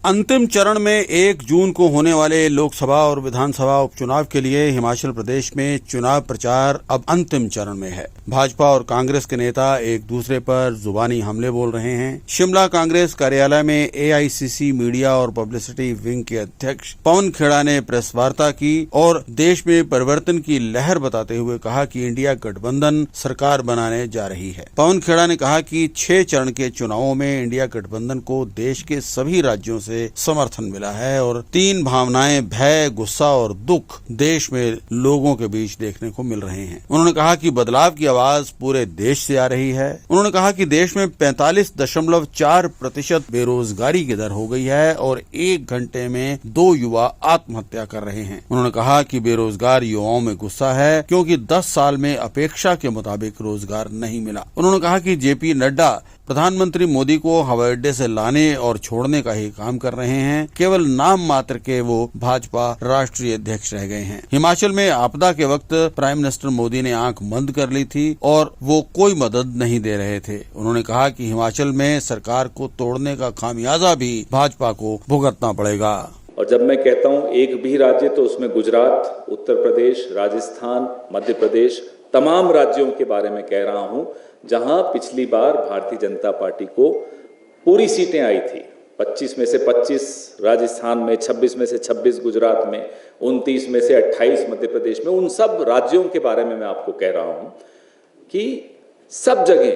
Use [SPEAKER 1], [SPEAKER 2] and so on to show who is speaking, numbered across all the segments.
[SPEAKER 1] अंतिम चरण में 1 जून को होने वाले लोकसभा और विधानसभा उपचुनाव के लिए हिमाचल प्रदेश में चुनाव प्रचार अब अंतिम चरण में है। भाजपा और कांग्रेस के नेता एक दूसरे पर जुबानी हमले बोल रहे हैं। शिमला कांग्रेस कार्यालय में एआईसीसी मीडिया और पब्लिसिटी विंग के अध्यक्ष पवन खेड़ा ने प्रेस वार्ता की और देश में परिवर्तन की लहर बताते हुए कहा कि इंडिया गठबंधन सरकार बनाने जा रही है। पवन खेड़ा ने कहा कि 6 चरण के चुनावों में इंडिया गठबंधन को देश के सभी राज्यों से समर्थन मिला है और 3 भावनाएं भय, गुस्सा और दुख देश में लोगों के बीच देखने को मिल रहे हैं। उन्होंने कहा कि बदलाव की आवाज पूरे देश से आ रही है। उन्होंने कहा कि देश में 45.4% बेरोजगारी की दर हो गई है और 1 घंटे में 2 युवा आत्महत्या कर रहे हैं। उन्होंने कहा कि बेरोजगार युवाओं में गुस्सा है क्योंकि 10 साल में अपेक्षा के मुताबिक रोजगार नहीं मिला। उन्होंने कहा कि जेपी नड्डा प्रधानमंत्री मोदी को हवाई अड्डे से लाने और छोड़ने का ही काम कर रहे हैं। केवल नाम मात्र के वो भाजपा राष्ट्रीय अध्यक्ष रह गए हैं। हिमाचल में आपदा के वक्त प्राइम मिनिस्टर मोदी ने आंख बंद कर ली थी और वो कोई मदद नहीं दे रहे थे। उन्होंने कहा कि हिमाचल में सरकार को तोड़ने का खामियाजा भी भाजपा को भुगतना पड़ेगा।
[SPEAKER 2] और जब मैं कहता हूँ एक भी राज्य, तो उसमें गुजरात, उत्तर प्रदेश, राजस्थान, मध्य प्रदेश, तमाम राज्यों के बारे में कह रहा हूँ जहां पिछली बार भारतीय जनता पार्टी को पूरी सीटें आई थी। 25 में से 25 राजस्थान में, 26 में से 26 गुजरात में, 29 में से 28 मध्य प्रदेश में। उन सब राज्यों के बारे में मैं आपको कह रहा हूं कि सब जगह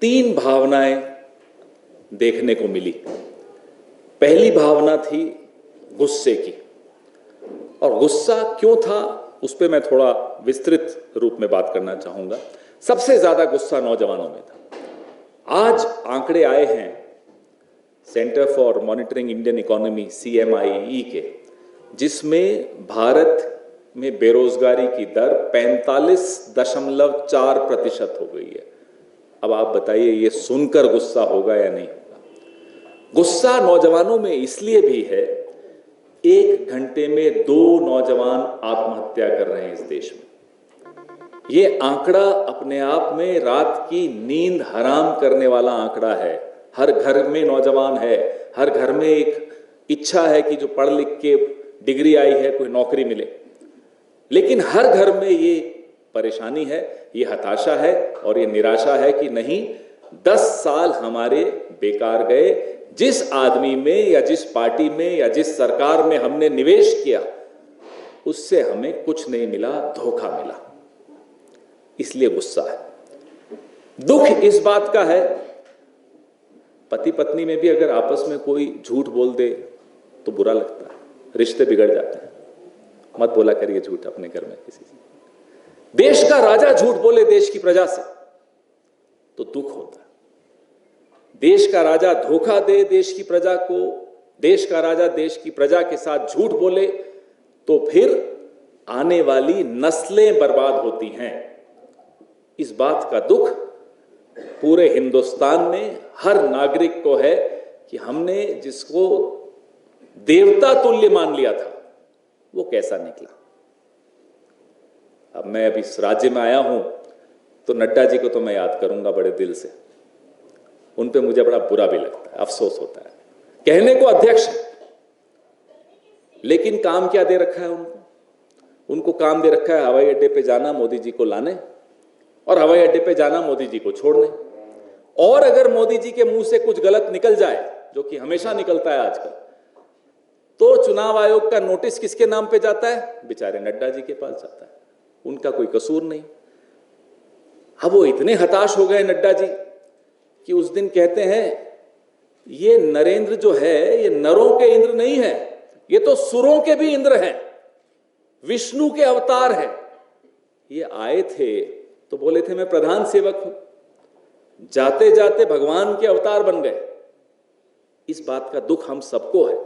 [SPEAKER 2] 3 भावनाएं देखने को मिली। पहली भावना थी गुस्से की, और गुस्सा क्यों था उस पर मैं थोड़ा विस्तृत रूप में बात करना चाहूंगा। सबसे ज्यादा गुस्सा नौजवानों में था। आज आंकड़े आए हैं centre for monitoring Indian economy CMIE के, जिसमें भारत में बेरोजगारी की दर 45.4% हो गई है। अब आप बताइए ये सुनकर गुस्सा होगा या नहीं होगा? गुस्सा नौजवानों में इसलिए भी है, 1 घंटे में 2 नौजवान आत्महत्या कर रहे हैं इस देश में। ये आंकड़ा अपने आप में रात की नींद हराम करने वाला आंकड़ा है। हर घर में नौजवान है, हर घर में एक इच्छा है कि जो पढ़ लिख के डिग्री आई है कोई नौकरी मिले, लेकिन हर घर में ये परेशानी है, ये हताशा है और ये निराशा है कि नहीं, 10 साल हमारे बेकार गए। जिस आदमी में या जिस पार्टी में या जिस सरकार में हमने निवेश किया उससे हमें कुछ नहीं मिला, धोखा मिला, इसलिए गुस्सा है। दुख इस बात का है, पति पत्नी में भी अगर आपस में कोई झूठ बोल दे तो बुरा लगता है, रिश्ते बिगड़ जाते हैं। मत बोला करिए झूठ अपने घर में किसी से। देश का राजा झूठ बोले देश की प्रजा से तो दुख होता है। देश का राजा धोखा दे देश की प्रजा को, देश का राजा देश की प्रजा के साथ झूठ बोले तो फिर आने वाली नस्लें बर्बाद होती हैं। इस बात का दुख पूरे हिंदुस्तान में हर नागरिक को है कि हमने जिसको देवता तुल्य मान लिया था वो कैसा निकला। अब मैं अभी इस राज्य में आया हूं तो नड्डा जी को तो मैं याद करूंगा बड़े दिल से। उन पे मुझे बड़ा बुरा भी लगता है, अफसोस होता है। कहने को अध्यक्ष है, लेकिन काम क्या दे रखा है उनको? उनको काम दे रखा है हवाई अड्डे पे जाना, मोदी जी को लाने, और हवाई अड्डे पे जाना, मोदी जी को छोड़ने। और अगर मोदी जी के मुंह से कुछ गलत निकल जाए, जो कि हमेशा निकलता है आजकल, तो चुनाव आयोग का नोटिस किसके नाम पे जाता है? बेचारे नड्डा जी के पास जाता है। उनका कोई कसूर नहीं। अब वो इतने हताश हो गए नड्डा जी कि उस दिन कहते हैं ये नरेंद्र जो है ये नरों के इंद्र नहीं है, ये तो सुरों के भी इंद्र हैं, विष्णु के अवतार हैं। ये आए थे तो बोले थे मैं प्रधान सेवक हूं, जाते जाते भगवान के अवतार बन गए। इस बात का दुख हम सबको है।